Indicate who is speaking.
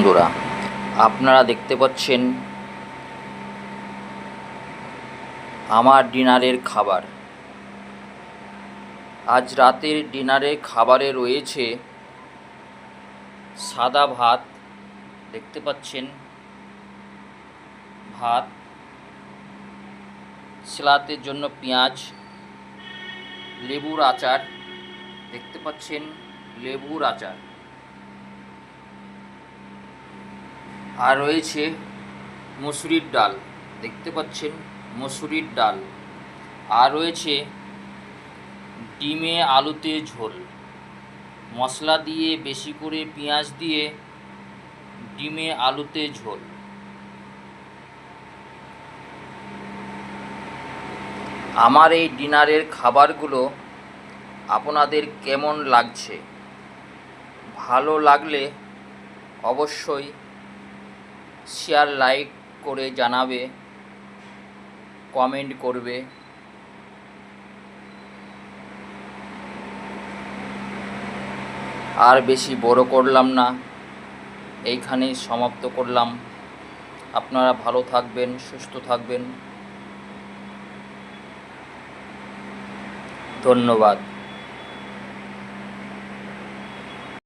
Speaker 1: বন্ধুরা, আপনারা দেখতে পাচ্ছেন আমার ডিনারের খাবার। আজ রাতের ডিনারের খাবারে রয়েছে সাদা ভাত, দেখতে পাচ্ছেন ভাত, সালাতের জন্য পেঁয়াজ, লেবুর আচার, দেখতে পাচ্ছেন লেবুর আচার, আর রয়েছে মসুরির ডাল, দেখতে পাচ্ছেন মসুরির ডাল, আর রয়েছে ডিমে আলুতে ঝোল, মশলা দিয়ে বেশি করে পেঁয়াজ দিয়ে ডিমে আলুতে ঝোল। আমার এই ডিনারের খাবারগুলো আপনাদের কেমন লাগছে? ভালো লাগলে অবশ্যই শেয়ার, লাইক করে জানাবে, কমেন্ট করবে। আর বেশি বড় করলাম না, এইখানেই সমাপ্ত করলাম। আপনারা ভালো থাকবেন, সুস্থ থাকবেন। ধন্যবাদ।